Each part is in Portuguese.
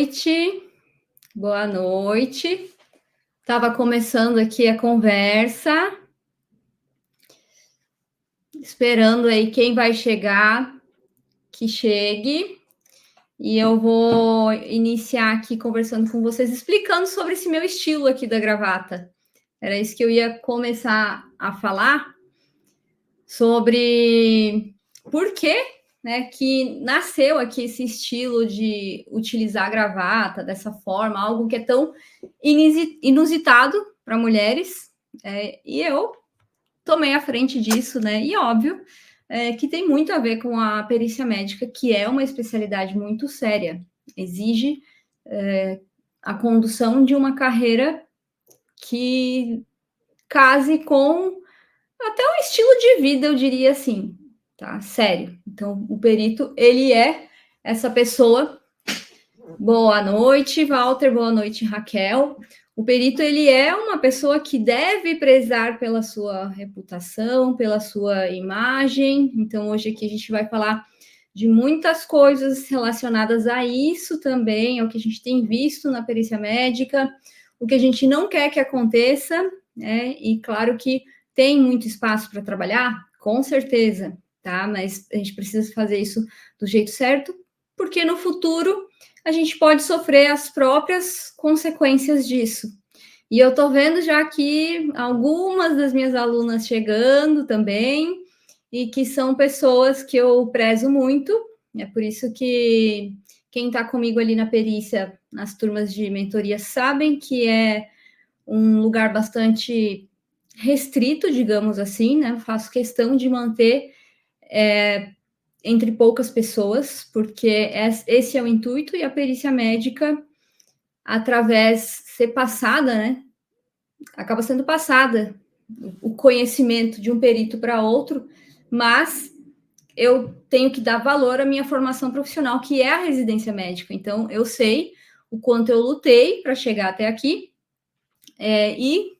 noite, boa noite. Estava começando aqui a conversa, esperando aí quem vai chegar, que chegue. E eu vou iniciar aqui conversando com vocês, explicando sobre esse meu estilo aqui da gravata. Era isso que eu ia começar a falar, sobre por que, né, que nasceu aqui esse estilo de utilizar a gravata dessa forma, algo que é tão inusitado para mulheres, e eu tomei a frente disso, né? E óbvio que tem muito a ver com a perícia médica, que é uma especialidade muito séria, exige a condução de uma carreira que case com até um estilo de vida, eu diria assim, tá? Sério. Então, o perito, ele é essa pessoa. Boa noite, Walter. Boa noite, Raquel. O perito, ele é uma pessoa que deve prezar pela sua reputação, pela sua imagem. Então, hoje aqui a gente vai falar de muitas coisas relacionadas a isso também, ao que a gente tem visto na perícia médica, o que a gente não quer que aconteça, né? E claro que tem muito espaço para trabalhar, com certeza, tá? Mas a gente precisa fazer isso do jeito certo, porque no futuro a gente pode sofrer as próprias consequências disso. E eu estou vendo já aqui algumas das minhas alunas chegando também, e que são pessoas que eu prezo muito. É por isso que quem está comigo ali na perícia, nas turmas de mentoria, sabem que é um lugar bastante restrito, digamos assim, né? Eu faço questão de manter entre poucas pessoas, porque esse é o intuito, e a perícia médica, através ser passada, né? Acaba sendo passada o conhecimento de um perito para outro, mas eu tenho que dar valor à minha formação profissional, que é a residência médica. Então, eu sei o quanto eu lutei para chegar até aqui, e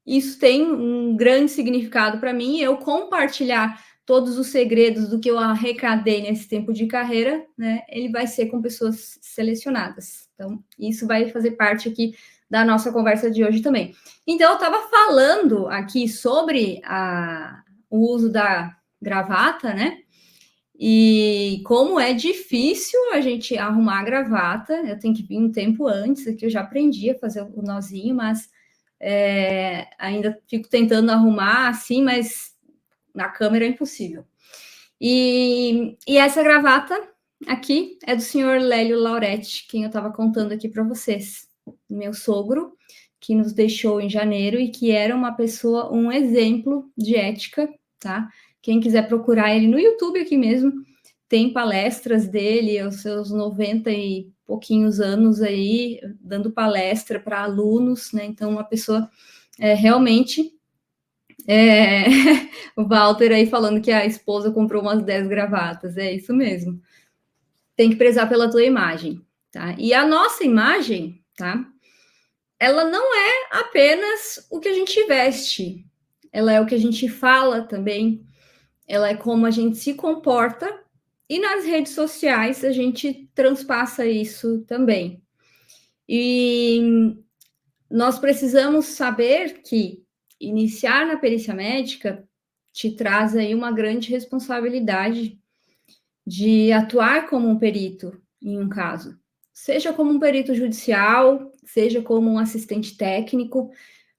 isso tem um grande significado para mim. Eu compartilhar todos os segredos do que eu arrecadei nesse tempo de carreira, né? Ele vai ser com pessoas selecionadas. Então, isso vai fazer parte aqui da nossa conversa de hoje também. Então, eu estava falando aqui sobre o uso da gravata, né? E como é difícil a gente arrumar a gravata, eu tenho que vir um tempo antes, aqui eu já aprendi a fazer o nozinho, mas ainda fico tentando arrumar assim, mas na câmera é impossível. E essa gravata aqui é do senhor Lélio Lauretti, quem eu estava contando aqui para vocês. Meu sogro, que nos deixou em janeiro e que era uma pessoa, um exemplo de ética, tá? Quem quiser procurar ele no YouTube aqui mesmo, tem palestras dele aos seus 90 e pouquinhos anos aí, dando palestra para alunos, né? Então, uma pessoa realmente... o Walter aí falando que a esposa comprou umas 10 gravatas, é isso mesmo. Tem que prezar pela tua imagem, tá? E a nossa imagem, tá? Ela não é apenas o que a gente veste, ela é o que a gente fala também, ela é como a gente se comporta, e nas redes sociais a gente transpassa isso também. E nós precisamos saber que iniciar na perícia médica te traz aí uma grande responsabilidade de atuar como um perito em um caso, seja como um perito judicial, seja como um assistente técnico.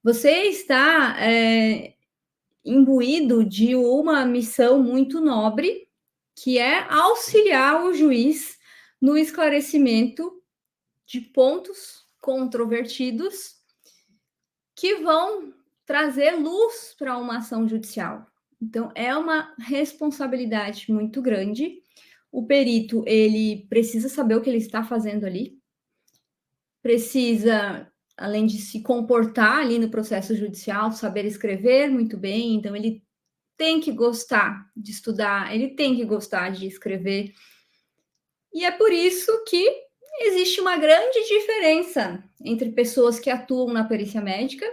Você está imbuído de uma missão muito nobre, que é auxiliar o juiz no esclarecimento de pontos controvertidos que vão trazer luz para uma ação judicial. Então, é uma responsabilidade muito grande. O perito, ele precisa saber o que ele está fazendo ali, precisa, além de se comportar ali no processo judicial, saber escrever muito bem. Então, ele tem que gostar de estudar, ele tem que gostar de escrever. E é por isso que existe uma grande diferença entre pessoas que atuam na perícia médica,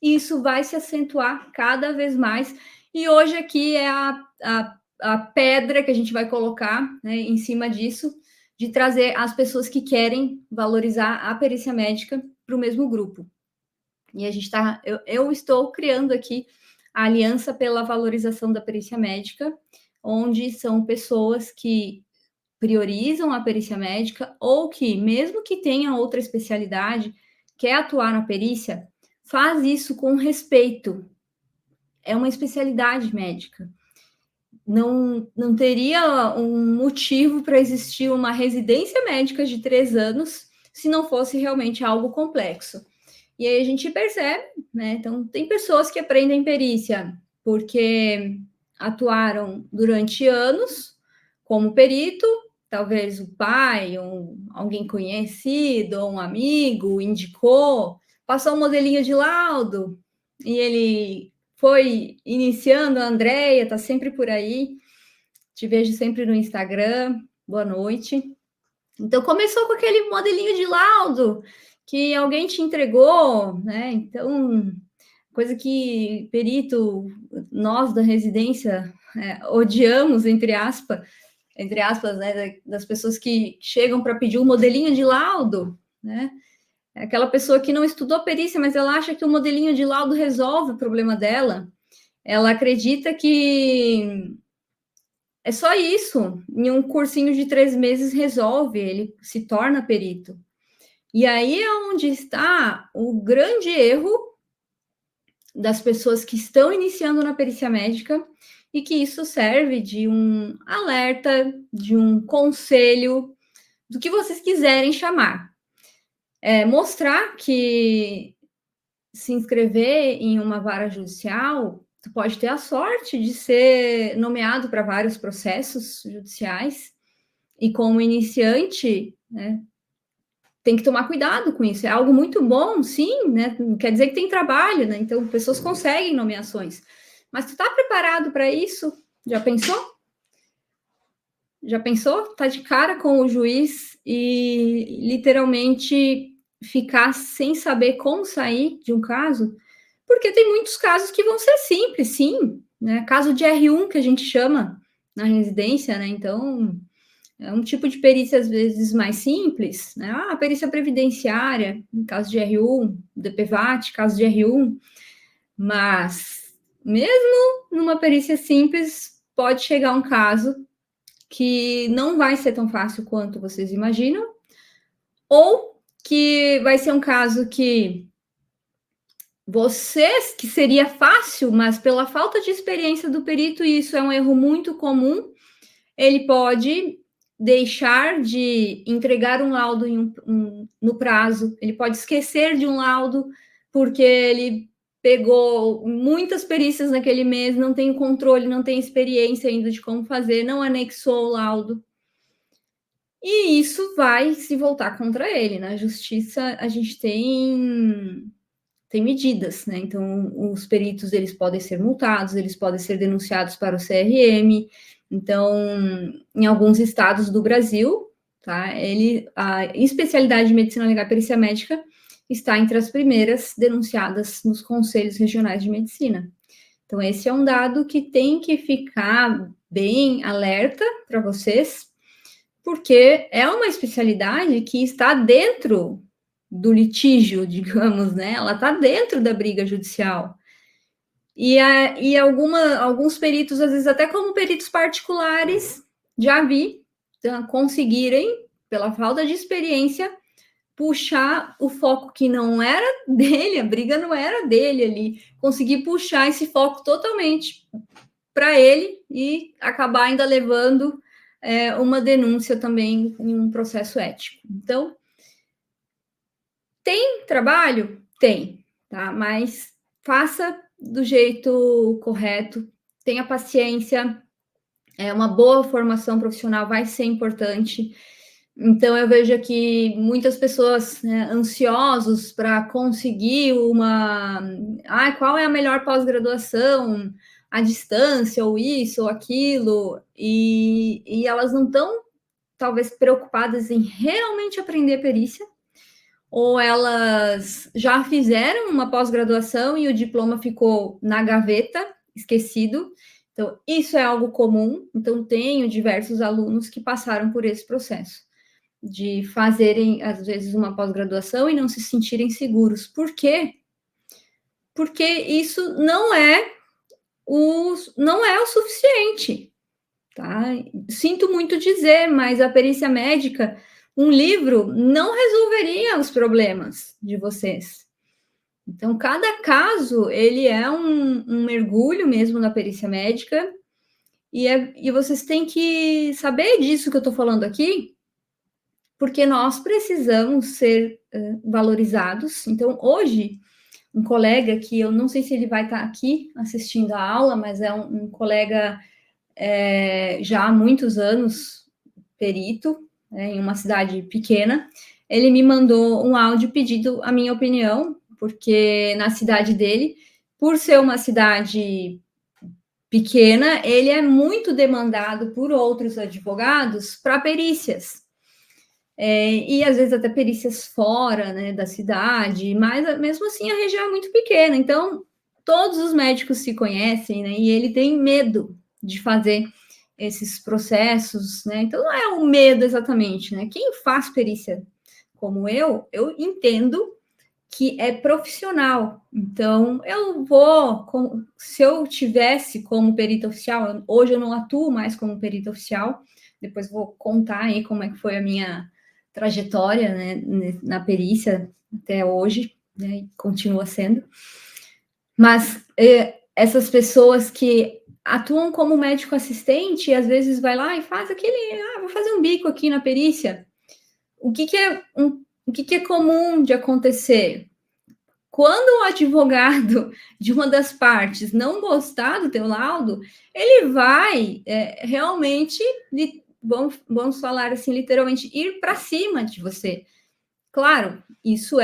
e isso vai se acentuar cada vez mais. E hoje aqui é a pedra que a gente vai colocar, né, em cima disso, de trazer as pessoas que querem valorizar a perícia médica para o mesmo grupo. E a gente está, eu estou criando aqui a Aliança pela Valorização da Perícia Médica, onde são pessoas que priorizam a perícia médica ou que, mesmo que tenha outra especialidade, quer atuar na perícia, faz isso com respeito. É uma especialidade médica. Não teria um motivo para existir uma residência médica de 3 anos se não fosse realmente algo complexo. E aí a gente percebe, né? Então, tem pessoas que aprendem perícia porque atuaram durante anos como perito, talvez o pai, ou alguém conhecido, ou um amigo indicou, passou um modelinho de laudo e ele foi iniciando. A Andrea está sempre por aí, te vejo sempre no Instagram, boa noite. Então, começou com aquele modelinho de laudo que alguém te entregou, né? Então, coisa que perito, nós da residência, odiamos, entre aspas, né? Das pessoas que chegam para pedir um modelinho de laudo, né? É aquela pessoa que não estudou perícia, mas ela acha que o modelinho de laudo resolve o problema dela. Ela acredita que é só isso. Em um cursinho de 3 meses resolve, ele se torna perito. E aí é onde está o grande erro das pessoas que estão iniciando na perícia médica e que isso serve de um alerta, de um conselho, do que vocês quiserem chamar. Mostrar que se inscrever em uma vara judicial, tu pode ter a sorte de ser nomeado para vários processos judiciais, e como iniciante, né, tem que tomar cuidado com isso. É algo muito bom, sim, né? Não quer dizer que tem trabalho, né? Então, pessoas conseguem nomeações. Mas tu está preparado para isso? Já pensou? Já pensou? Tá de cara com o juiz e literalmente ficar sem saber como sair de um caso? Porque tem muitos casos que vão ser simples, sim, né? Caso de R1 que a gente chama na residência, né? Então, é um tipo de perícia, às vezes, mais simples, né? A perícia previdenciária, em caso de R1, DPVAT, caso de R1, mas mesmo numa perícia simples, pode chegar um caso que não vai ser tão fácil quanto vocês imaginam, ou que vai ser um caso que vocês, que seria fácil, mas pela falta de experiência do perito, e isso é um erro muito comum, ele pode deixar de entregar um laudo no prazo, ele pode esquecer de um laudo, porque ele pegou muitas perícias naquele mês, não tem controle, não tem experiência ainda de como fazer, não anexou o laudo. E isso vai se voltar contra ele. Na justiça, a gente tem medidas, né? Então, os peritos, eles podem ser multados, eles podem ser denunciados para o CRM. Então, em alguns estados do Brasil, tá? A especialidade de medicina legal e perícia médica está entre as primeiras denunciadas nos conselhos regionais de medicina. Então, esse é um dado que tem que ficar bem alerta para vocês, porque é uma especialidade que está dentro do litígio, digamos, né? Ela está dentro da briga judicial. E alguns peritos, às vezes até como peritos particulares, já vi conseguirem, pela falta de experiência, puxar o foco que não era dele, a briga não era dele ali, conseguir puxar esse foco totalmente para ele e acabar ainda levando uma denúncia também em um processo ético. Então, tem trabalho? Tem, tá? Mas faça do jeito correto, tenha paciência, uma boa formação profissional vai ser importante. Então, eu vejo aqui muitas pessoas, né, ansiosos para conseguir qual é a melhor pós-graduação, à distância, ou isso, ou aquilo, e elas não estão, talvez, preocupadas em realmente aprender perícia, ou elas já fizeram uma pós-graduação e o diploma ficou na gaveta, esquecido. Então, isso é algo comum. Então, tenho diversos alunos que passaram por esse processo. de fazerem, às vezes, uma pós-graduação e não se sentirem seguros. Por quê? Porque isso não é o suficiente, tá? Sinto muito dizer, mas a perícia médica, um livro, não resolveria os problemas de vocês. Então, cada caso, ele é um mergulho mesmo na perícia médica, e vocês têm que saber disso que eu estou falando aqui, porque nós precisamos ser valorizados. Então, hoje, um colega que eu não sei se ele vai estar aqui assistindo a aula, mas é um colega já há muitos anos, perito, em uma cidade pequena, ele me mandou um áudio pedindo a minha opinião, porque na cidade dele, por ser uma cidade pequena, ele é muito demandado por outros advogados para perícias. E às vezes até perícias fora, né, da cidade, mas mesmo assim a região é muito pequena, então todos os médicos se conhecem, né, e ele tem medo de fazer esses processos, né, então não é o medo exatamente, né, quem faz perícia como eu entendo que é profissional, então eu vou, se eu tivesse como perita oficial, hoje eu não atuo mais como perita oficial, depois vou contar aí como é que foi a minha trajetória, né, na perícia até hoje, né, continua sendo. Mas essas pessoas que atuam como médico assistente, às vezes vai lá e faz vou fazer um bico aqui na perícia. O que é comum de acontecer? Quando o advogado de uma das partes não gostar do teu laudo, ele vai realmente, vamos falar assim, literalmente, ir para cima de você. Claro, isso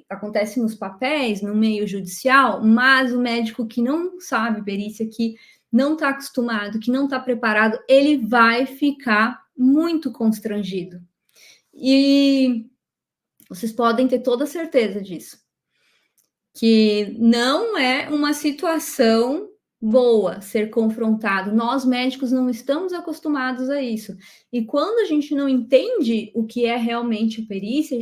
acontece nos papéis, no meio judicial, mas o médico que não sabe perícia, que não está acostumado, que não está preparado, ele vai ficar muito constrangido. E vocês podem ter toda certeza disso, que não é uma situação boa ser confrontado. Nós, médicos, não estamos acostumados a isso. E quando a gente não entende o que é realmente perícia,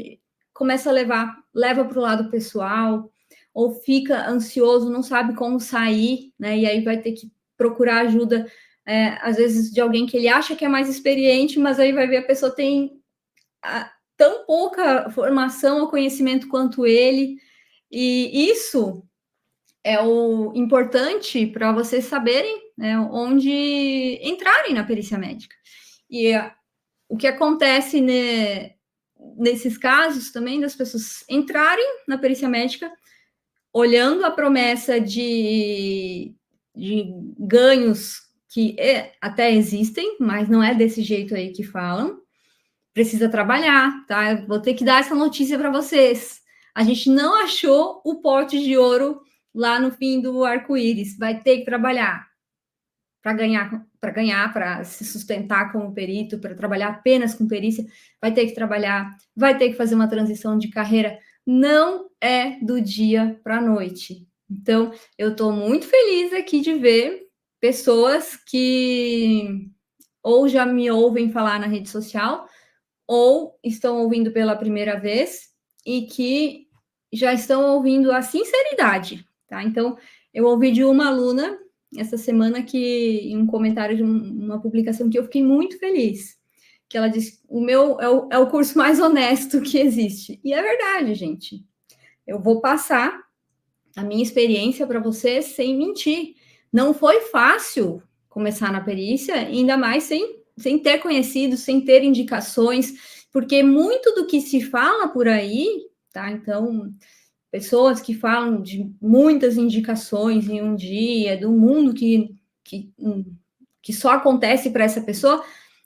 começa a leva para o lado pessoal, ou fica ansioso, não sabe como sair, né? E aí vai ter que procurar ajuda, às vezes, de alguém que ele acha que é mais experiente, mas aí vai ver a pessoa tem tão pouca formação ou conhecimento quanto ele. E isso é o importante para vocês saberem, né, onde entrarem na perícia médica. E o que acontece nesses casos também das pessoas entrarem na perícia médica olhando a promessa de ganhos que até existem, mas não é desse jeito aí que falam. Precisa trabalhar, tá? Eu vou ter que dar essa notícia para vocês. A gente não achou o pote de ouro lá no fim do arco-íris. Vai ter que trabalhar para ganhar, para se sustentar como perito, para trabalhar apenas com perícia. Vai ter que trabalhar, vai ter que fazer uma transição de carreira. Não é do dia para a noite. Então, eu estou muito feliz aqui de ver pessoas que ou já me ouvem falar na rede social, ou estão ouvindo pela primeira vez e que já estão ouvindo a sinceridade, tá? Então, eu ouvi de uma aluna essa semana que, em um comentário de uma publicação, que eu fiquei muito feliz, que ela disse: o meu é o curso mais honesto que existe. E é verdade, gente. Eu vou passar a minha experiência para vocês sem mentir. Não foi fácil começar na perícia, ainda mais sem ter conhecido, sem ter indicações, porque muito do que se fala por aí, tá? Então, pessoas que falam de muitas indicações em um dia, do mundo que só acontece para essa pessoa,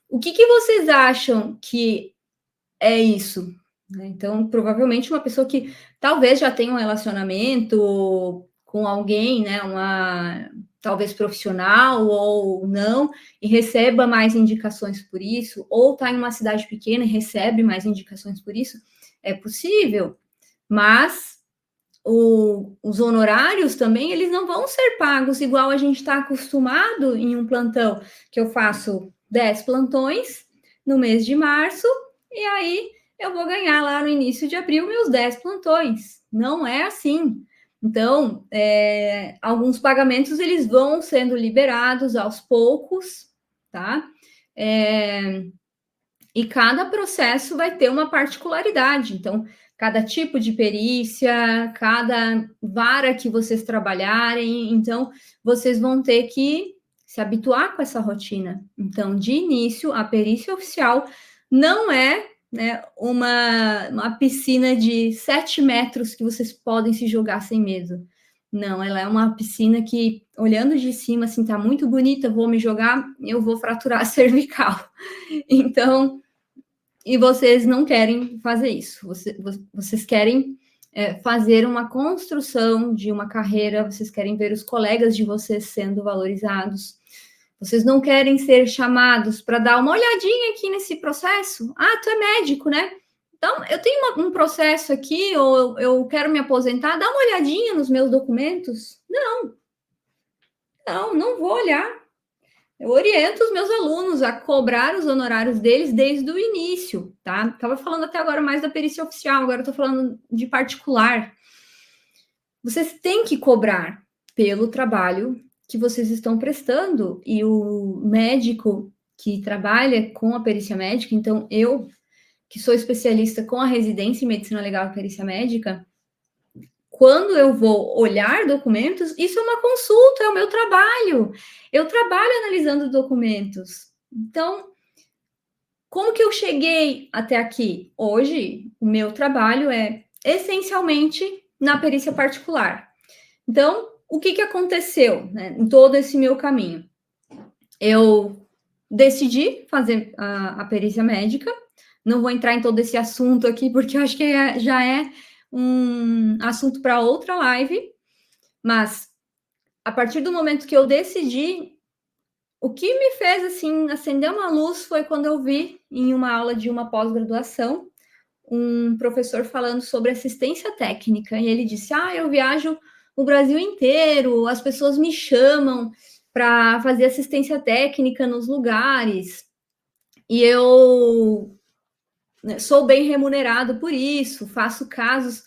o que vocês acham que é isso? Então, provavelmente uma pessoa que talvez já tenha um relacionamento com alguém, né, talvez profissional ou não, e receba mais indicações por isso, ou está em uma cidade pequena e recebe mais indicações por isso, é possível, mas os honorários também, eles não vão ser pagos igual a gente está acostumado em um plantão, que eu faço 10 plantões no mês de março, e aí eu vou ganhar lá no início de abril meus 10 plantões. Não é assim. Então, alguns pagamentos eles vão sendo liberados aos poucos, tá? E cada processo vai ter uma particularidade. Então, cada tipo de perícia, cada vara que vocês trabalharem, então vocês vão ter que se habituar com essa rotina. Então, de início, a perícia oficial não é, né, uma piscina de 7 metros que vocês podem se jogar sem medo. Não, ela é uma piscina que, olhando de cima, assim, tá muito bonita, vou me jogar, eu vou fraturar a cervical. Então, e vocês não querem fazer isso. Vocês querem fazer uma construção de uma carreira, vocês querem ver os colegas de vocês sendo valorizados. Vocês não querem ser chamados para dar uma olhadinha aqui nesse processo. Ah, tu é médico, né? Então, eu tenho um processo aqui, ou eu quero me aposentar, dá uma olhadinha nos meus documentos. Não vou olhar. Eu oriento os meus alunos a cobrar os honorários deles desde o início, tá? Estava falando até agora mais da perícia oficial, agora estou falando de particular. Vocês têm que cobrar pelo trabalho que vocês estão prestando, e o médico que trabalha com a perícia médica, então eu, que sou especialista com a residência em medicina legal e perícia médica, quando eu vou olhar documentos, isso é uma consulta, é o meu trabalho. Eu trabalho analisando documentos. Então, como que eu cheguei até aqui? Hoje, o meu trabalho é essencialmente na perícia particular. Então, o que aconteceu, né, em todo esse meu caminho? Eu decidi fazer a perícia médica. Não vou entrar em todo esse assunto aqui, porque eu acho que já é um assunto para outra live, mas a partir do momento que eu decidi, o que me fez assim acender uma luz foi quando eu vi em uma aula de uma pós-graduação um professor falando sobre assistência técnica, e ele disse: eu viajo o Brasil inteiro, as pessoas me chamam para fazer assistência técnica nos lugares, e eu sou bem remunerado por isso, faço casos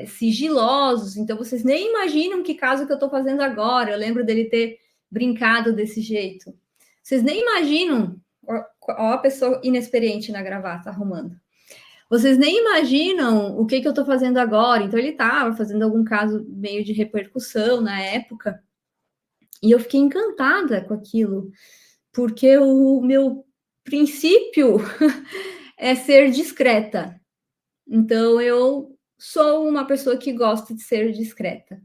sigilosos, então vocês nem imaginam que caso que eu estou fazendo agora. Eu lembro dele ter brincado desse jeito. Vocês nem imaginam, ó a pessoa inexperiente na gravata arrumando. Vocês nem imaginam o que eu estou fazendo agora. Então ele estava fazendo algum caso meio de repercussão na época, e eu fiquei encantada com aquilo, porque o meu princípio é ser discreta. Então, eu sou uma pessoa que gosta de ser discreta.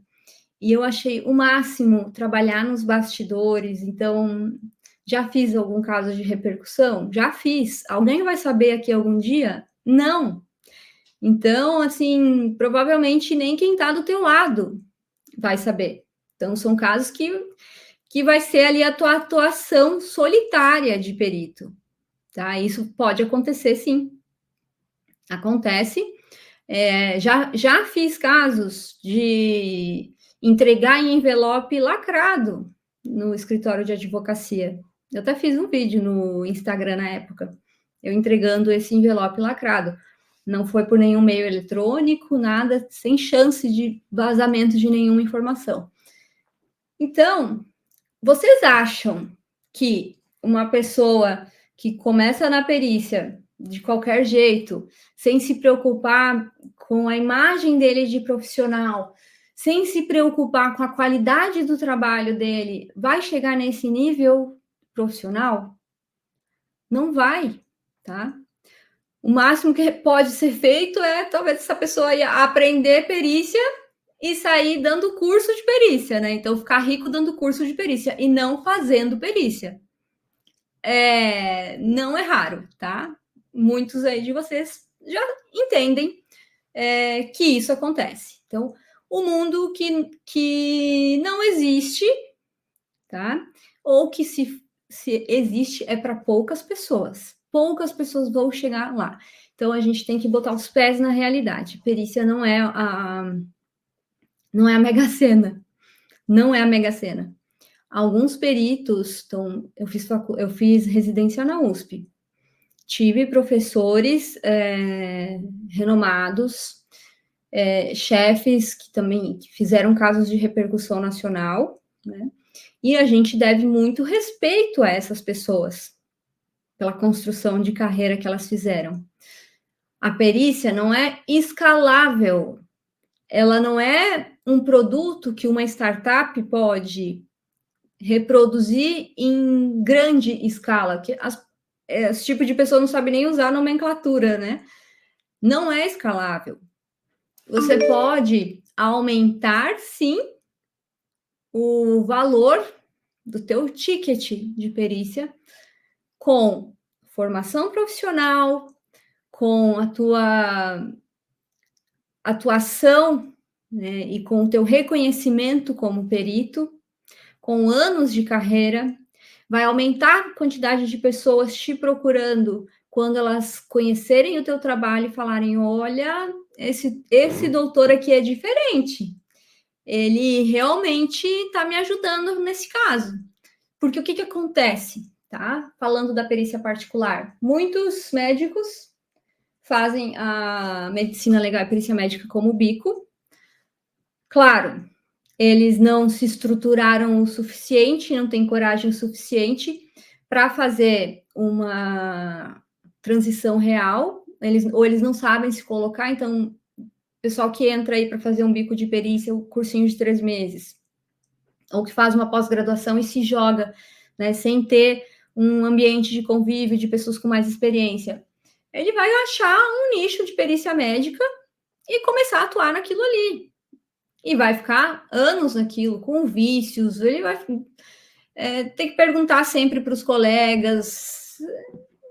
E eu achei o máximo trabalhar nos bastidores. Então, já fiz algum caso de repercussão? Já fiz. Alguém vai saber aqui algum dia? Não. Então, assim, provavelmente nem quem está do teu lado vai saber. Então, são casos que vai ser ali a tua atuação solitária de perito, tá? Isso pode acontecer, sim. Acontece. Já fiz casos de entregar em envelope lacrado no escritório de advocacia. Eu até fiz um vídeo no Instagram na época, eu entregando esse envelope lacrado. Não foi por nenhum meio eletrônico, nada, sem chance de vazamento de nenhuma informação. Então, vocês acham que uma pessoa que começa na perícia de qualquer jeito, sem se preocupar com a imagem dele de profissional, sem se preocupar com a qualidade do trabalho dele, vai chegar nesse nível profissional? Não vai, tá? O máximo que pode ser feito é talvez essa pessoa ir aprender perícia e sair dando curso de perícia, né? Então, ficar rico dando curso de perícia e não fazendo perícia. Não é raro, tá? Muitos aí de vocês já entendem que isso acontece. Então, o mundo que não existe, tá? Ou que se existe é para poucas pessoas. Poucas pessoas vão chegar lá. Então, a gente tem que botar os pés na realidade. Perícia não é a Mega Sena. Não é a Mega Sena. Alguns peritos, eu fiz residência na USP. tive professores renomados, chefes que também fizeram casos de repercussão nacional, né? E a gente deve muito respeito a essas pessoas, pela construção de carreira que elas fizeram. A perícia não é escalável, ela não é um produto que uma startup pode reproduzir em grande escala, que esse tipo de pessoa não sabe nem usar nomenclatura, né? Não é escalável. Você pode aumentar, sim, o valor do teu ticket de perícia com formação profissional, com a tua atuação, né, e com o teu reconhecimento como perito, com anos de carreira, vai aumentar a quantidade de pessoas te procurando quando elas conhecerem o teu trabalho e falarem: olha, esse doutor aqui é diferente, ele realmente está me ajudando nesse caso. Porque o que acontece, tá? Falando da perícia particular, muitos médicos fazem a medicina legal e perícia médica como bico. Claro, eles não se estruturaram o suficiente, não têm coragem o suficiente para fazer uma transição real, ou eles não sabem se colocar, então, o pessoal que entra aí para fazer um bico de perícia, o cursinho de 3 meses, ou que faz uma pós-graduação e se joga, né, sem ter um ambiente de convívio de pessoas com mais experiência, ele vai achar um nicho de perícia médica e começar a atuar naquilo ali. E vai ficar anos naquilo, com vícios, ele vai ter que perguntar sempre para os colegas,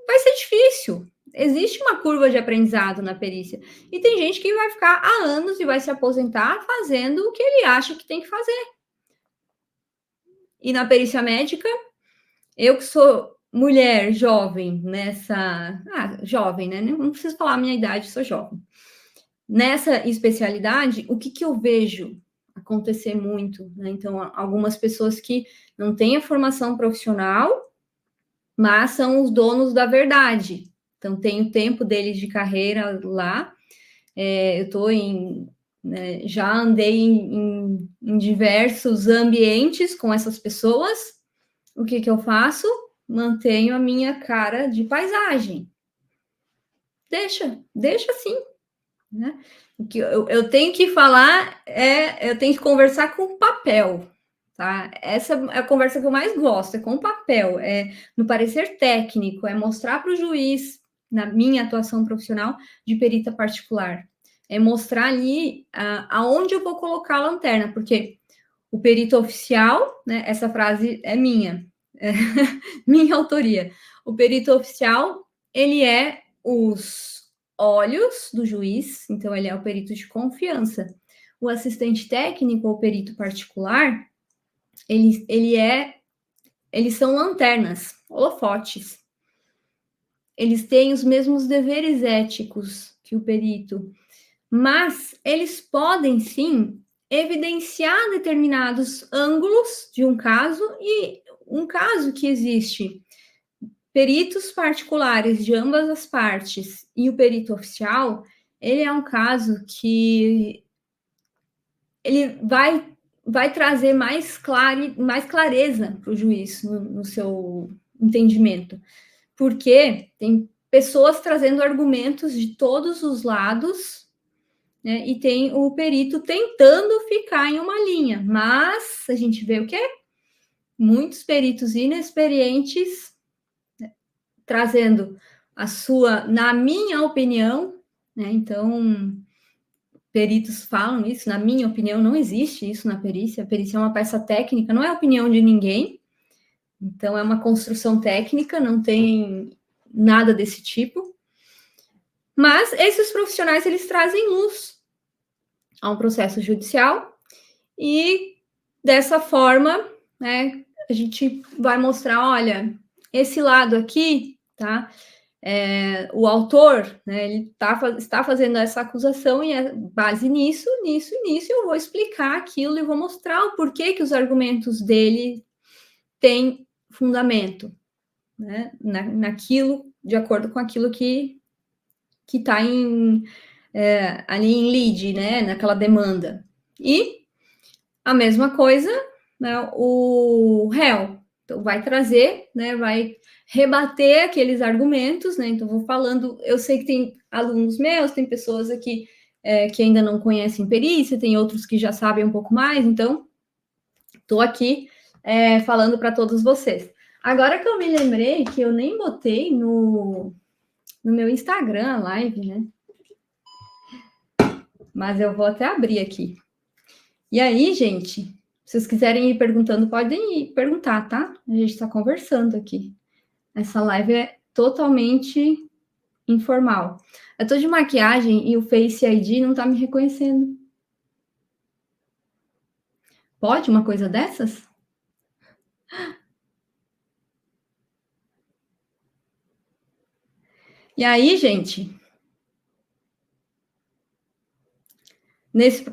vai ser difícil. Existe uma curva de aprendizado na perícia. E tem gente que vai ficar há anos e vai se aposentar fazendo o que ele acha que tem que fazer. E na perícia médica, eu que sou mulher jovem nessa... jovem, né? Não preciso falar a minha idade, sou jovem. Nessa especialidade, o que eu vejo acontecer muito, né? Então, algumas pessoas que não têm a formação profissional, mas são os donos da verdade. Então, tem o tempo deles de carreira lá. Eu estou né, já andei em diversos ambientes com essas pessoas. O que eu faço? Mantenho a minha cara de paisagem. Deixa assim, né? O que eu tenho que falar eu tenho que conversar com papel, tá? Essa é a conversa que eu mais gosto, é com papel, no parecer técnico, é mostrar para o juiz, na minha atuação profissional de perita particular, é mostrar ali aonde eu vou colocar a lanterna, porque o perito oficial, né? Essa frase é minha, minha autoria. O perito oficial, ele é os olhos do juiz, então ele é o perito de confiança. O assistente técnico ou perito particular, eles são lanternas, holofotes. Eles têm os mesmos deveres éticos que o perito, mas eles podem sim evidenciar determinados ângulos de um caso, e um caso que existe peritos particulares de ambas as partes e o perito oficial, ele é um caso que ele vai trazer mais clareza para o juiz no seu entendimento, porque tem pessoas trazendo argumentos de todos os lados, né, e tem o perito tentando ficar em uma linha, mas a gente vê o quê? Muitos peritos inexperientes trazendo a sua, na minha opinião, né? Então, peritos falam isso, na minha opinião, não existe isso na perícia. A perícia é uma peça técnica, não é a opinião de ninguém. Então, é uma construção técnica, não tem nada desse tipo. Mas esses profissionais, eles trazem luz a um processo judicial e, dessa forma, né, a gente vai mostrar, olha, esse lado aqui, tá? O autor, né, ele está fazendo essa acusação e é base nisso, eu vou explicar aquilo e vou mostrar o porquê que os argumentos dele têm fundamento. né, naquilo, de acordo com aquilo que está ali em lead, né, naquela demanda. E a mesma coisa, né, o réu. Então, vai trazer, né, vai rebater aqueles argumentos, né? Então, vou falando. Eu sei que tem alunos meus, tem pessoas aqui que ainda não conhecem perícia, tem outros que já sabem um pouco mais, então, estou aqui falando para todos vocês. Agora que eu me lembrei que eu nem botei no meu Instagram a live, né? Mas eu vou até abrir aqui. E aí, gente, se vocês quiserem ir perguntando, podem ir perguntar, tá? A gente está conversando aqui. Essa live é totalmente informal. Eu tô de maquiagem e o Face ID não tá me reconhecendo. Pode uma coisa dessas? E aí, gente,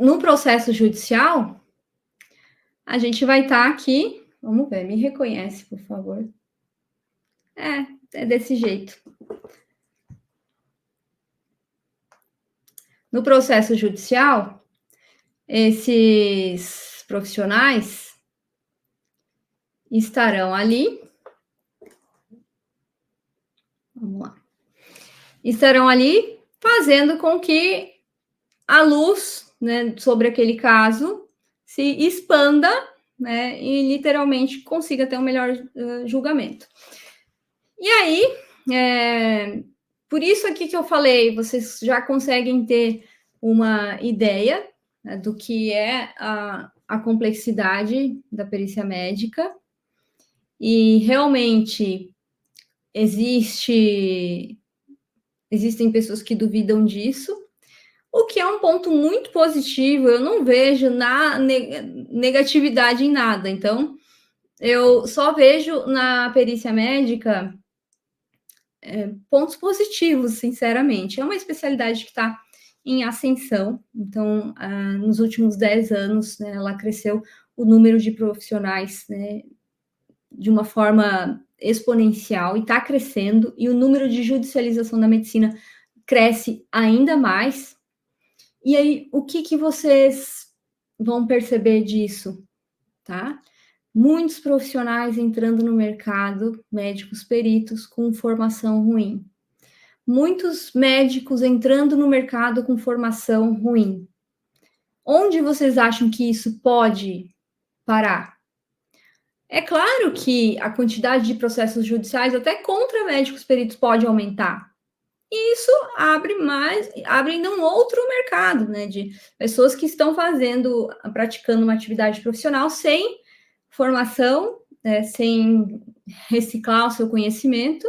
no processo judicial, a gente vai estar aqui. Vamos ver, me reconhece, por favor. É desse jeito. No processo judicial, esses profissionais estarão ali. Vamos lá. Estarão ali fazendo com que a luz, né, sobre aquele caso se expanda, né, e literalmente consiga ter um melhor julgamento. E aí, por isso aqui que eu falei, vocês já conseguem ter uma ideia, né, do que é a complexidade da perícia médica, e realmente existem pessoas que duvidam disso, o que é um ponto muito positivo. Eu não vejo negatividade em nada. Então, eu só vejo na perícia médica pontos positivos, sinceramente. É uma especialidade que está em ascensão. Então, nos últimos 10 anos, né, ela cresceu o número de profissionais, né, de uma forma exponencial, e está crescendo, e o número de judicialização da medicina cresce ainda mais. E aí, o que vocês vão perceber disso, tá? Muitos profissionais entrando no mercado, médicos peritos com formação ruim. Muitos médicos entrando no mercado com formação ruim. Onde vocês acham que isso pode parar? É claro que a quantidade de processos judiciais, até contra médicos peritos, pode aumentar. E isso abre ainda um outro mercado, né, de pessoas que estão praticando uma atividade profissional sem formação, né, sem reciclar o seu conhecimento,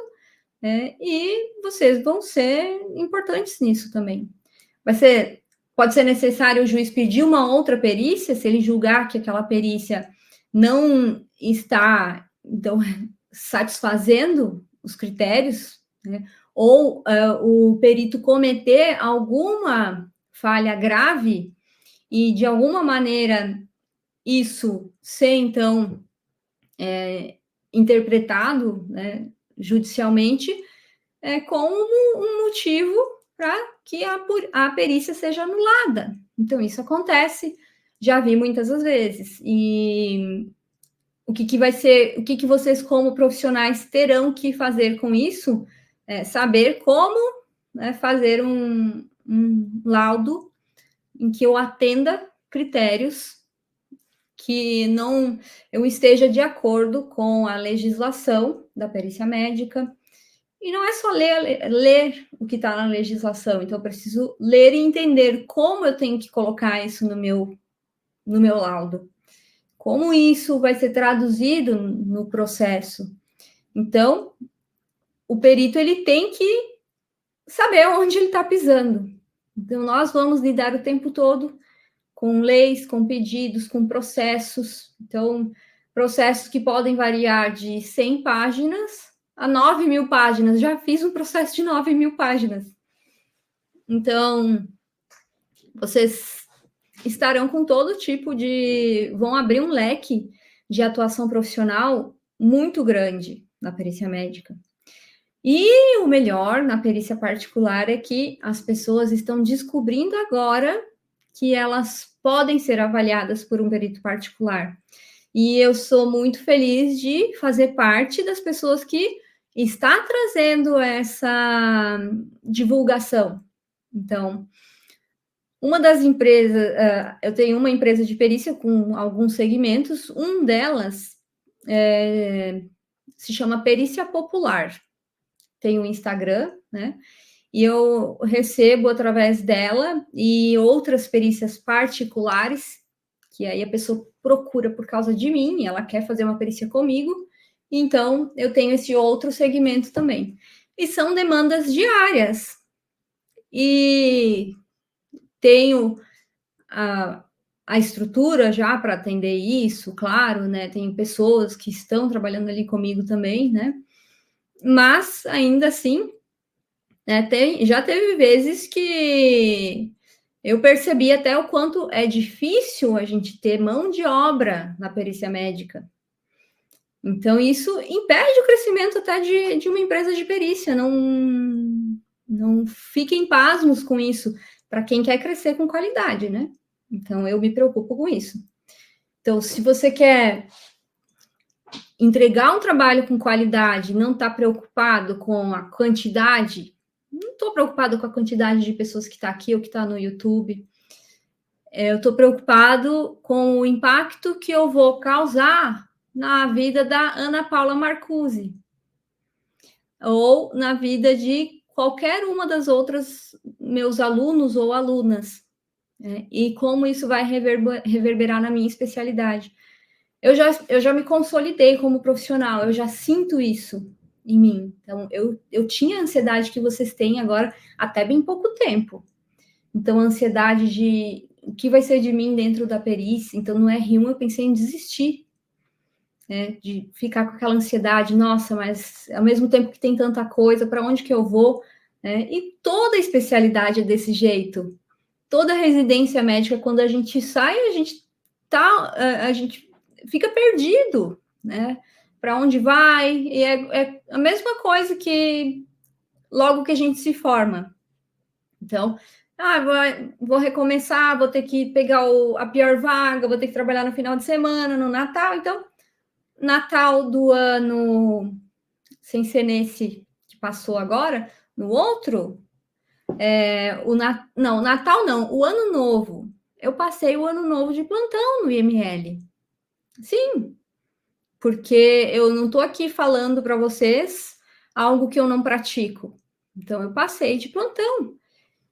né, e vocês vão ser importantes nisso também. Pode ser necessário o juiz pedir uma outra perícia, se ele julgar que aquela perícia não está, então, satisfazendo os critérios, né, ou o perito cometer alguma falha grave e, de alguma maneira, isso ser, então, interpretado, né, judicialmente, como um motivo para que a perícia seja anulada. Então, isso acontece, já vi muitas vezes. E o que vocês, como profissionais, terão que fazer com isso? Saber como, né, fazer um laudo em que eu atenda critérios que não eu esteja de acordo com a legislação da perícia médica. E não é só ler o que está na legislação. Então, eu preciso ler e entender como eu tenho que colocar isso no meu laudo. Como isso vai ser traduzido no processo. Então, o perito ele tem que saber onde ele está pisando. Então, nós vamos lidar o tempo todo com leis, com pedidos, com processos. Então, processos que podem variar de 100 páginas a 9.000 páginas. Já fiz um processo de 9.000 páginas. Então, vocês estarão com todo tipo vão abrir um leque de atuação profissional muito grande. na perícia médica. E o melhor na perícia particular é que as pessoas estão descobrindo agora que elas podem ser avaliadas por um perito particular. E eu sou muito feliz de fazer parte das pessoas que está trazendo essa divulgação. Então, uma das empresas, eu tenho uma empresa de perícia com alguns segmentos, um delas se chama Perícia Popular. Tem um Instagram, né? E eu recebo através dela e outras perícias particulares, que aí a pessoa procura por causa de mim, ela quer fazer uma perícia comigo, então eu tenho esse outro segmento também. E são demandas diárias. E tenho a estrutura já para atender isso, claro, né? Tenho pessoas que estão trabalhando ali comigo também, né? Mas ainda assim, né, já teve vezes que eu percebi até o quanto é difícil a gente ter mão de obra na perícia médica. Então, isso impede o crescimento até de uma empresa de perícia. Não fiquem pasmos com isso, para quem quer crescer com qualidade, né? Então, eu me preocupo com isso. Então, se você quer entregar um trabalho com qualidade, não está preocupado com a quantidade, não estou preocupado com a quantidade de pessoas que está aqui ou que está no YouTube. Eu estou preocupado com o impacto que eu vou causar na vida da Ana Paula Marcuse ou na vida de qualquer uma das outras meus alunos ou alunas, né? E como isso vai reverberar na minha especialidade. Eu já me consolidei como profissional, eu já sinto isso em mim. Então, eu tinha a ansiedade que vocês têm agora até bem pouco tempo. Então, a ansiedade de o que vai ser de mim dentro da perícia. Então, no R1 eu pensei em desistir, né? De ficar com aquela ansiedade, nossa, mas ao mesmo tempo que tem tanta coisa, para onde que eu vou? Né? E toda especialidade é desse jeito. Toda residência médica, quando a gente sai, a gente fica perdido, né? Para onde vai? E é a mesma coisa que logo que a gente se forma. Então, vou recomeçar, vou ter que pegar a pior vaga, vou ter que trabalhar no final de semana, no Natal. Então, Natal do ano, sem ser nesse que passou agora, no outro, Natal não, o Ano Novo. Eu passei o Ano Novo de plantão no IML. Sim, porque eu não estou aqui falando para vocês algo que eu não pratico. Então, eu passei de plantão.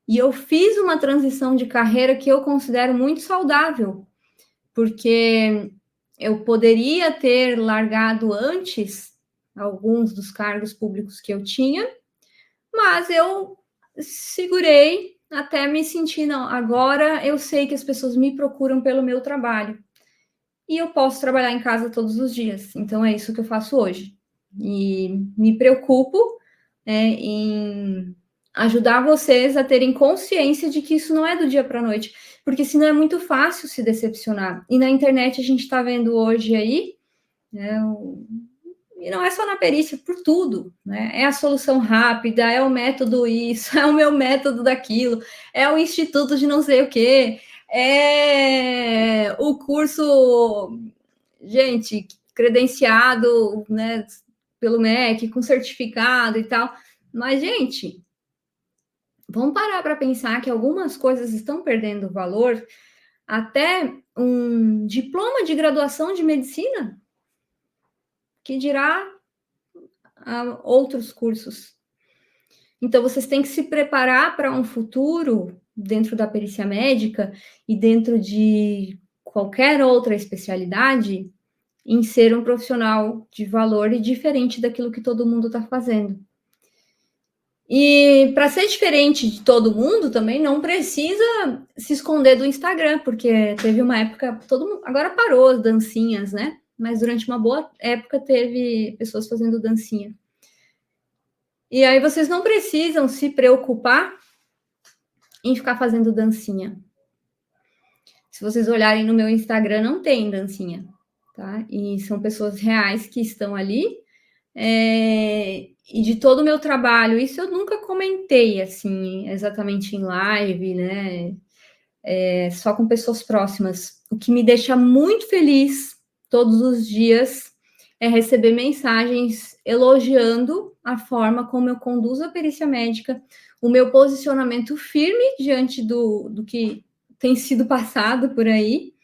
E eu fiz uma transição de carreira que eu considero muito saudável, porque eu poderia ter largado antes alguns dos cargos públicos que eu tinha, mas eu segurei até me sentir, não, agora eu sei que as pessoas me procuram pelo meu trabalho. E eu posso trabalhar em casa todos os dias. Então é isso que eu faço hoje. E me preocupo em ajudar vocês a terem consciência de que isso não é do dia para a noite, porque senão é muito fácil se decepcionar. E na internet a gente está vendo hoje aí, né, e não é só na perícia, por tudo, né? É a solução rápida, é o método isso, é o meu método daquilo, é o instituto de não sei o quê, é o curso, gente, credenciado, né, pelo MEC, com certificado e tal. Mas, gente, vamos parar para pensar que algumas coisas estão perdendo valor, até um diploma de graduação de medicina, que dirá outros cursos. Então, vocês têm que se preparar para um futuro dentro da perícia médica e dentro de qualquer outra especialidade em ser um profissional de valor e diferente daquilo que todo mundo está fazendo. E para ser diferente de todo mundo também não precisa se esconder do Instagram, porque teve uma época, todo mundo agora parou as dancinhas, né? Mas durante uma boa época teve pessoas fazendo dancinha. E aí vocês não precisam se preocupar em ficar fazendo dancinha. Se vocês olharem no meu Instagram, não tem dancinha, tá? E são pessoas reais que estão ali e de todo o meu trabalho. Isso eu nunca comentei, assim, exatamente em live, né? Só com pessoas próximas. O que me deixa muito feliz todos os dias é receber mensagens elogiando a forma como eu conduzo a perícia médica, o meu posicionamento firme diante do que tem sido passado por aí,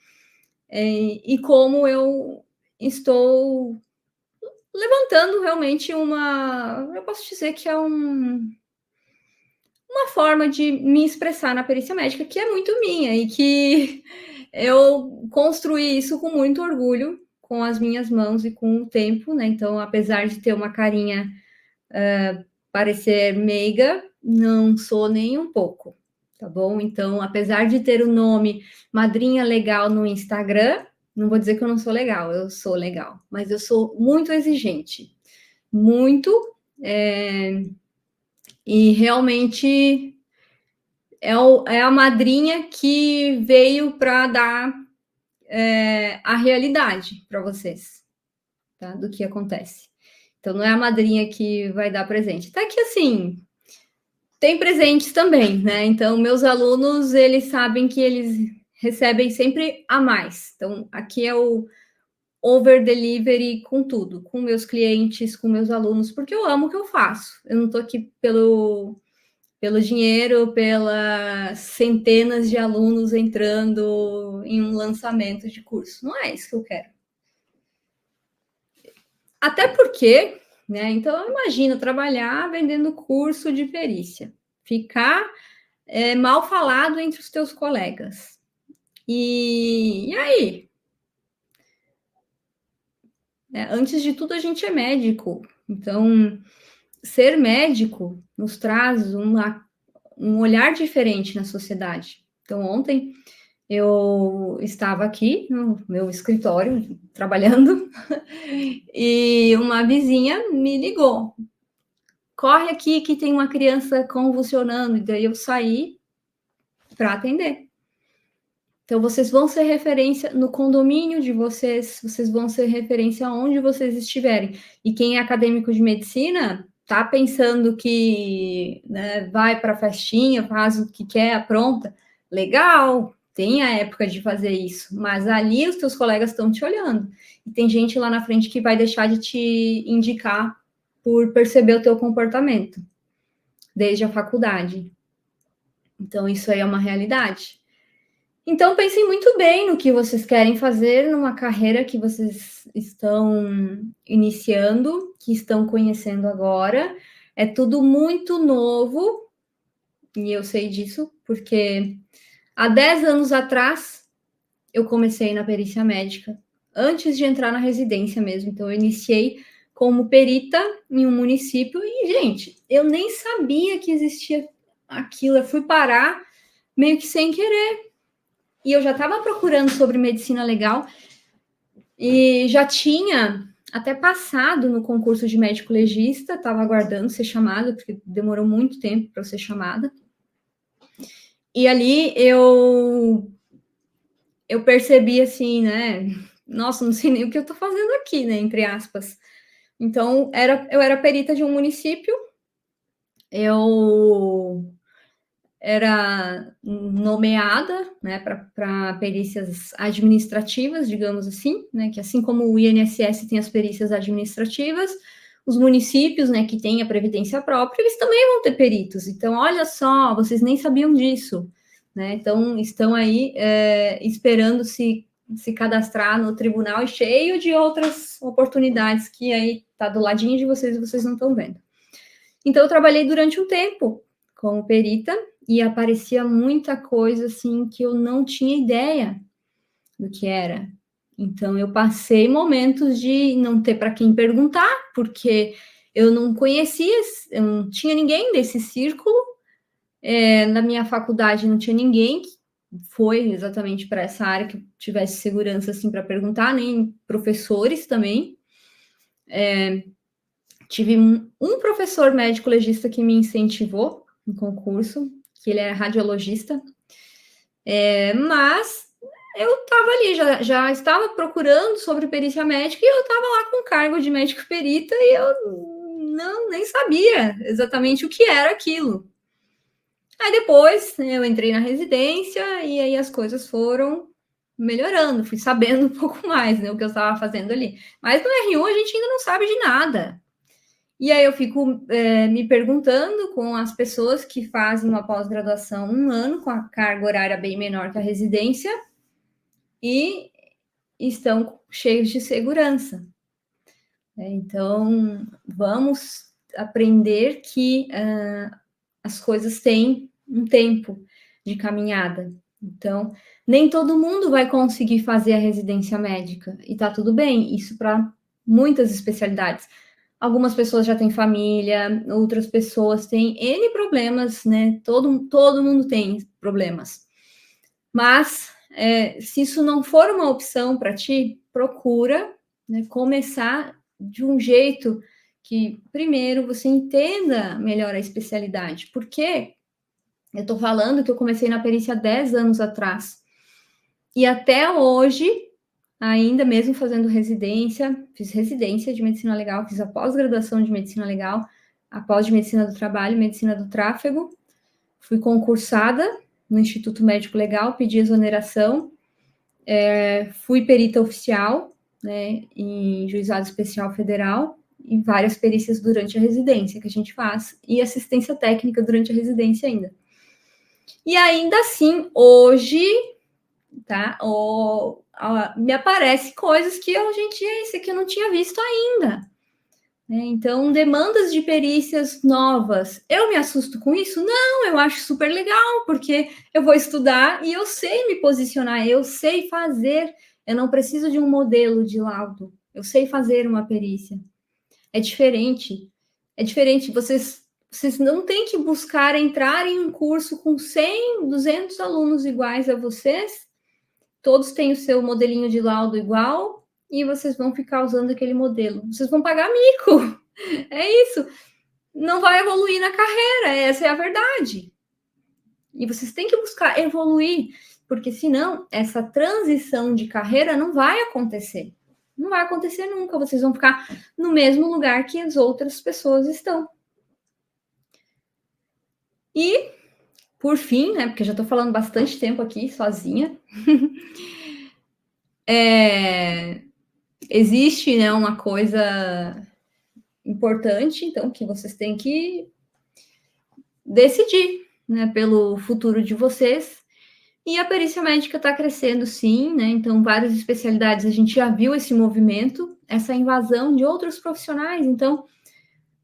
e como eu estou levantando realmente eu posso dizer que é uma forma de me expressar na perícia médica que é muito minha e que eu construí isso com muito orgulho, com as minhas mãos e com o tempo, né? Então, apesar de ter uma carinha parecer meiga, não sou nem um pouco, tá bom? Então, apesar de ter o nome Madrinha Legal no Instagram, não vou dizer que eu não sou legal, eu sou legal, mas eu sou muito exigente, muito, e realmente é a madrinha que veio para dar a realidade para vocês, tá? Do que acontece. Então, não é a madrinha que vai dar presente. Até que, assim, tem presentes também, né? Então, meus alunos, eles sabem que eles recebem sempre a mais. Então, aqui é o over delivery com tudo, com meus clientes, com meus alunos, porque eu amo o que eu faço. Eu não estou aqui pelo dinheiro, pelas centenas de alunos entrando em um lançamento de curso. Não é isso que eu quero. Até porque, né? Então, imagina trabalhar vendendo curso de perícia, ficar mal falado entre os teus colegas. E aí? Antes de tudo, a gente é médico. Então, ser médico nos traz um olhar diferente na sociedade. Então, ontem eu estava aqui no meu escritório trabalhando e uma vizinha me ligou. Corre aqui que tem uma criança convulsionando. E daí eu saí para atender. Então, vocês vão ser referência no condomínio de vocês, vocês vão ser referência onde vocês estiverem. E quem é acadêmico de medicina tá pensando que, né, vai para a festinha, faz o que quer, apronta. Legal, tem a época de fazer isso, mas ali os teus colegas estão te olhando. E tem gente lá na frente que vai deixar de te indicar por perceber o teu comportamento, desde a faculdade. Então, isso aí é uma realidade. Então, pensem muito bem no que vocês querem fazer numa carreira que vocês estão iniciando, que estão conhecendo agora. É tudo muito novo, e eu sei disso, porque há 10 anos atrás eu comecei na perícia médica, antes de entrar na residência mesmo. Então, eu iniciei como perita em um município e, gente, eu nem sabia que existia aquilo. Eu fui parar meio que sem querer. E eu já estava procurando sobre medicina legal e já tinha até passado no concurso de médico legista, estava aguardando ser chamada, porque demorou muito tempo para ser chamada. E ali eu percebi assim, né? Nossa, não sei nem o que eu estou fazendo aqui, né? Entre aspas. Então, eu era perita de um município, eu era nomeada, né, para perícias administrativas, digamos assim, né, que assim como o INSS tem as perícias administrativas, os municípios, né, que têm a previdência própria, eles também vão ter peritos. Então, olha só, vocês nem sabiam disso, né? Então, estão aí esperando se cadastrar no tribunal e cheio de outras oportunidades que aí tá do ladinho de vocês e vocês não estão vendo. Então, eu trabalhei durante um tempo como perita e aparecia muita coisa assim que eu não tinha ideia do que era. Então, eu passei momentos de não ter para quem perguntar, porque eu não conhecia, eu não tinha ninguém desse círculo. Na minha faculdade não tinha ninguém que foi exatamente para essa área que tivesse segurança assim para perguntar, nem professores também. Tive um professor médico legista que me incentivou no concurso, que ele era radiologista, mas eu estava ali, já estava procurando sobre perícia médica e eu estava lá com cargo de médico perita e eu nem sabia exatamente o que era aquilo. Aí depois eu entrei na residência e aí as coisas foram melhorando, fui sabendo um pouco mais, né, o que eu estava fazendo ali. Mas no R1 a gente ainda não sabe de nada. E aí eu fico me perguntando com as pessoas que fazem uma pós-graduação 1 ano, com a carga horária bem menor que a residência, e estão cheios de segurança. Então, vamos aprender que as coisas têm um tempo de caminhada. Então, nem todo mundo vai conseguir fazer a residência médica, e tá tudo bem, isso para muitas especialidades. Algumas pessoas já têm família, outras pessoas têm N problemas, né? Todo mundo tem problemas. Mas, se isso não for uma opção para ti, procura, né, começar de um jeito que, primeiro, você entenda melhor a especialidade. Porque eu estou falando que eu comecei na perícia 10 anos atrás. E até hoje, ainda mesmo fazendo residência, fiz residência de medicina legal, fiz a pós-graduação de medicina legal, a pós de medicina do trabalho, medicina do tráfego, fui concursada no Instituto Médico Legal, pedi exoneração, fui perita oficial, né, em Juizado Especial Federal, e várias perícias durante a residência que a gente faz, e assistência técnica durante a residência ainda. E ainda assim, hoje, tá, me aparece coisas que isso aqui eu não tinha visto ainda. Então, demandas de perícias novas. Eu me assusto com isso? Não, eu acho super legal, porque eu vou estudar e eu sei me posicionar, eu sei fazer. Eu não preciso de um modelo de laudo. Eu sei fazer uma perícia. É diferente. É diferente. Vocês não têm que buscar entrar em um curso com 100, 200 alunos iguais a vocês. Todos têm o seu modelinho de laudo igual e vocês vão ficar usando aquele modelo. Vocês vão pagar mico. É isso. Não vai evoluir na carreira, essa é a verdade. E vocês têm que buscar evoluir, porque senão essa transição de carreira não vai acontecer. Não vai acontecer nunca. Vocês vão ficar no mesmo lugar que as outras pessoas estão. E, por fim, né, porque já estou falando bastante tempo aqui sozinha, existe, né, uma coisa importante, então, que vocês têm que decidir, né, pelo futuro de vocês. E a perícia médica está crescendo, sim, né? Então, várias especialidades a gente já viu esse movimento, essa invasão de outros profissionais. Então,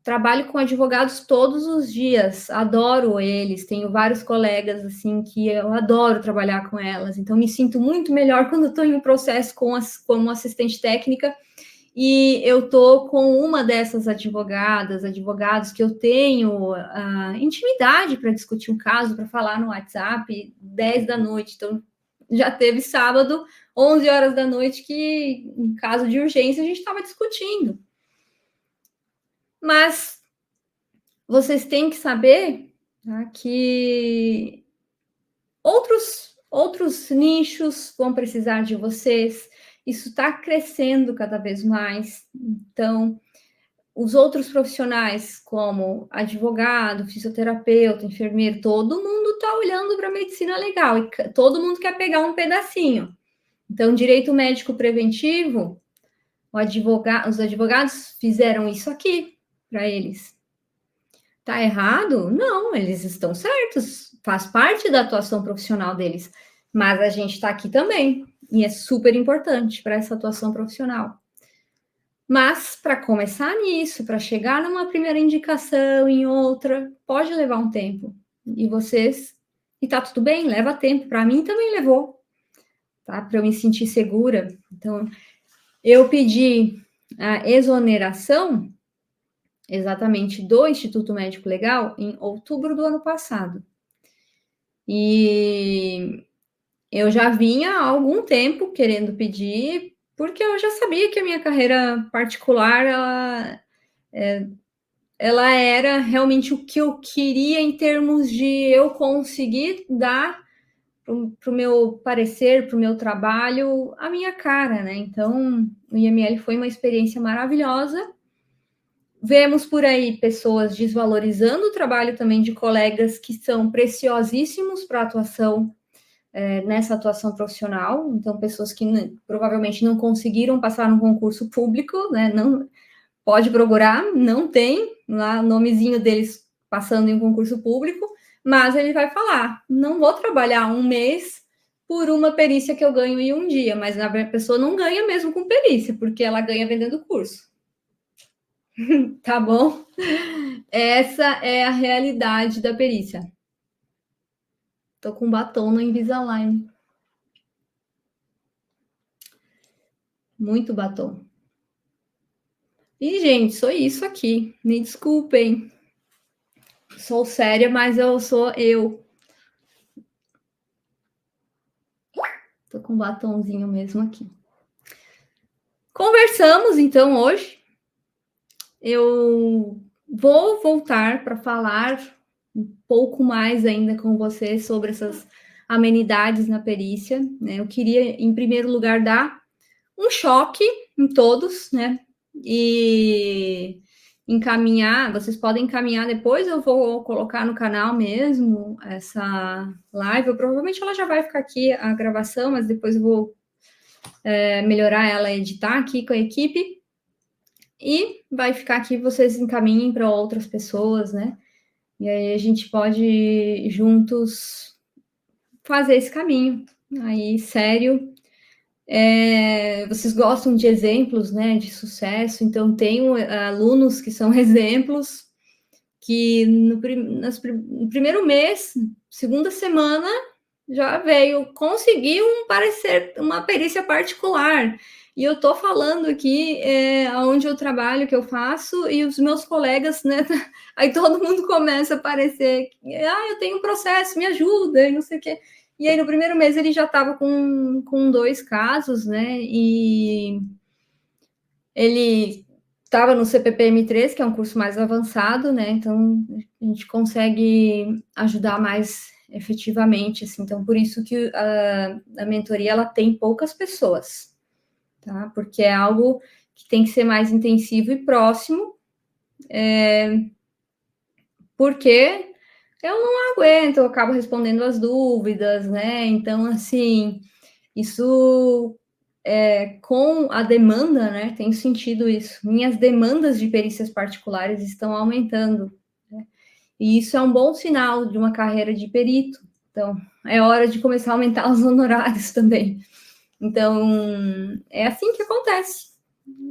trabalho com advogados todos os dias, adoro eles, tenho vários colegas assim que eu adoro trabalhar com elas. Então, me sinto muito melhor quando estou em um processo como assistente técnica. E eu tô com uma dessas advogados que eu tenho intimidade para discutir um caso, para falar no WhatsApp, 10 da noite. Então, já teve sábado, 11 horas da noite, que em caso de urgência a gente estava discutindo. Mas vocês têm que saber, tá, que outros nichos vão precisar de vocês. Isso está crescendo cada vez mais. Então, os outros profissionais, como advogado, fisioterapeuta, enfermeiro, todo mundo está olhando para a medicina legal e todo mundo quer pegar um pedacinho. Então, direito médico preventivo, os advogados fizeram isso aqui para eles. Tá errado? Não, eles estão certos, faz parte da atuação profissional deles, mas a gente está aqui também, e é super importante para essa atuação profissional. Mas para começar nisso, para chegar numa primeira indicação, em outra, pode levar um tempo. E tá tudo bem, leva tempo. Para mim também levou, tá? Para eu me sentir segura. Então, eu pedi a exoneração exatamente do Instituto Médico Legal em outubro do ano passado. E eu já vinha há algum tempo querendo pedir, porque eu já sabia que a minha carreira particular, ela era realmente o que eu queria em termos de eu conseguir dar para o meu parecer, para o meu trabalho, a minha cara, né? Então, o IML foi uma experiência maravilhosa. Vemos por aí pessoas desvalorizando o trabalho também de colegas que são preciosíssimos para a atuação, nessa atuação profissional. Então, pessoas que provavelmente não conseguiram passar no concurso público, né? Não pode procurar, não tem lá o nomezinho deles passando em um concurso público, mas ele vai falar: não vou trabalhar um mês por uma perícia que eu ganho em um dia, mas a pessoa não ganha mesmo com perícia, porque ela ganha vendendo curso. Tá bom? Essa é a realidade da perícia. Tô com batom no Invisalign. Muito batom. E, gente, sou isso aqui. Me desculpem. Sou séria, mas eu sou eu. Tô com um batonzinho mesmo aqui. Conversamos, então, hoje. Eu vou voltar para falar um pouco mais ainda com você sobre essas amenidades na perícia, né? Eu queria, em primeiro lugar, dar um choque em todos, né? E encaminhar, vocês podem encaminhar depois, eu vou colocar no canal mesmo essa live. Provavelmente ela já vai ficar aqui a gravação, mas depois eu vou melhorar ela, editar aqui com a equipe. E vai ficar aqui, vocês encaminhem para outras pessoas, né? E aí a gente pode juntos fazer esse caminho aí, sério. Vocês gostam de exemplos, né, de sucesso, então tenho alunos que são exemplos que no primeiro mês, segunda semana, já veio conseguir uma perícia particular. E eu estou falando aqui onde eu trabalho, que eu faço, e os meus colegas, né? Aí todo mundo começa a aparecer, eu tenho um processo, me ajuda, e não sei o quê. E aí, no primeiro mês, ele já estava com 2 casos, né? E ele estava no CPPM3, que é um curso mais avançado, né? Então, a gente consegue ajudar mais efetivamente, assim. Então, por isso que a mentoria, ela tem poucas pessoas, tá? Porque é algo que tem que ser mais intensivo e próximo, porque eu não aguento, eu acabo respondendo as dúvidas, né? Então, assim, isso com a demanda, né? Tenho sentido isso. Minhas demandas de perícias particulares estão aumentando, né? E isso é um bom sinal de uma carreira de perito. Então, é hora de começar a aumentar os honorários também. Então, é assim que acontece.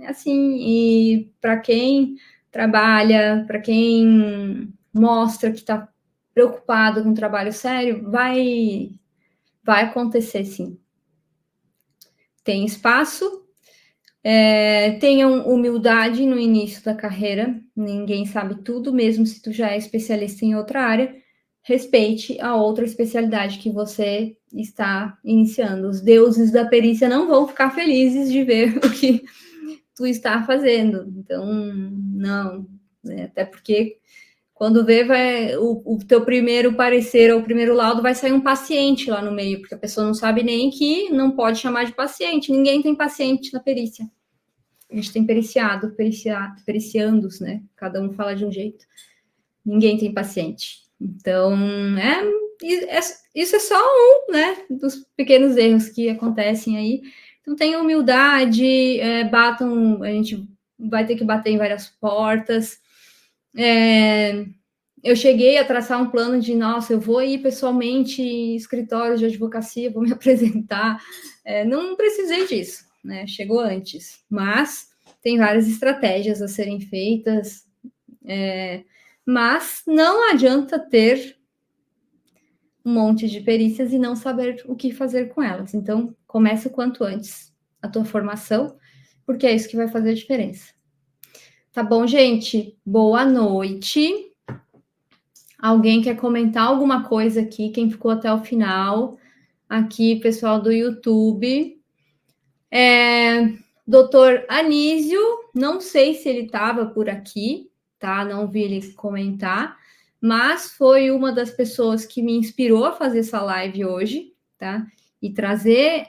É assim. E para quem trabalha, para quem mostra que está preocupado com um trabalho sério, vai acontecer sim. Tem espaço, tenham humildade no início da carreira, ninguém sabe tudo, mesmo se tu já é especialista em outra área, respeite a outra especialidade que você está iniciando. Os deuses da perícia não vão ficar felizes de ver o que tu está fazendo, então, não, né? Até porque quando vê, o teu primeiro parecer, ou o primeiro laudo, vai sair um paciente lá no meio, porque a pessoa não sabe nem que não pode chamar de paciente. Ninguém tem paciente na perícia. A gente tem periciandos, né? Cada um fala de um jeito. Ninguém tem paciente. Então, isso é só um, né, dos pequenos erros que acontecem aí. Então, tenha humildade, a gente vai ter que bater em várias portas. Eu cheguei a traçar um plano de, nossa, eu vou ir pessoalmente em escritórios de advocacia, vou me apresentar. Não precisei disso, né? Chegou antes. Mas tem várias estratégias a serem feitas. Mas não adianta ter um monte de perícias e não saber o que fazer com elas. Então, comece o quanto antes a tua formação, porque é isso que vai fazer a diferença. Tá bom, gente? Boa noite. Alguém quer comentar alguma coisa aqui? Quem ficou até o final? Aqui, pessoal do YouTube. Doutor Anísio, não sei se ele estava por aqui, tá? Não vi ele comentar, mas foi uma das pessoas que me inspirou a fazer essa live hoje, tá? E trazer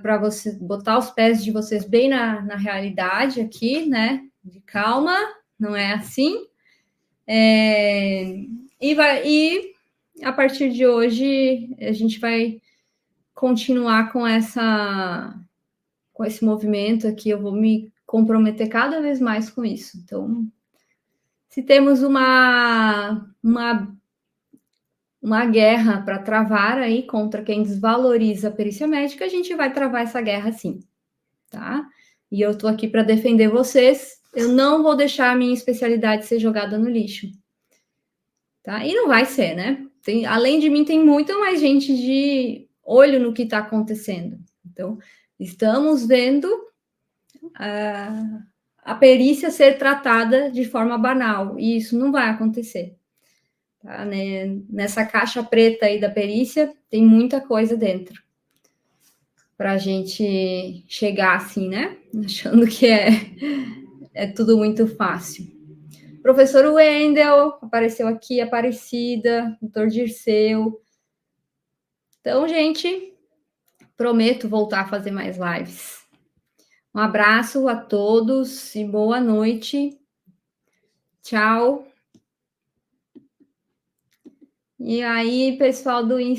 para você botar os pés de vocês bem na realidade aqui, né? De calma, não é assim. E a partir de hoje a gente vai continuar com esse movimento aqui. Eu vou me comprometer cada vez mais com isso. Então, se temos uma guerra para travar aí contra quem desvaloriza a perícia médica, a gente vai travar essa guerra sim, tá? E eu estou aqui para defender vocês. Eu não vou deixar a minha especialidade ser jogada no lixo, tá? E não vai ser, né? Além de mim, tem muita mais gente de olho no que está acontecendo. Então, estamos vendo a perícia ser tratada de forma banal, e isso não vai acontecer. Tá, né? Nessa caixa preta aí da perícia, tem muita coisa dentro para a gente chegar assim, né? Achando que é tudo muito fácil. Professor Wendel apareceu aqui, Aparecida, doutor Dirceu. Então, gente, prometo voltar a fazer mais lives. Um abraço a todos e boa noite. Tchau. E aí, pessoal do Instagram,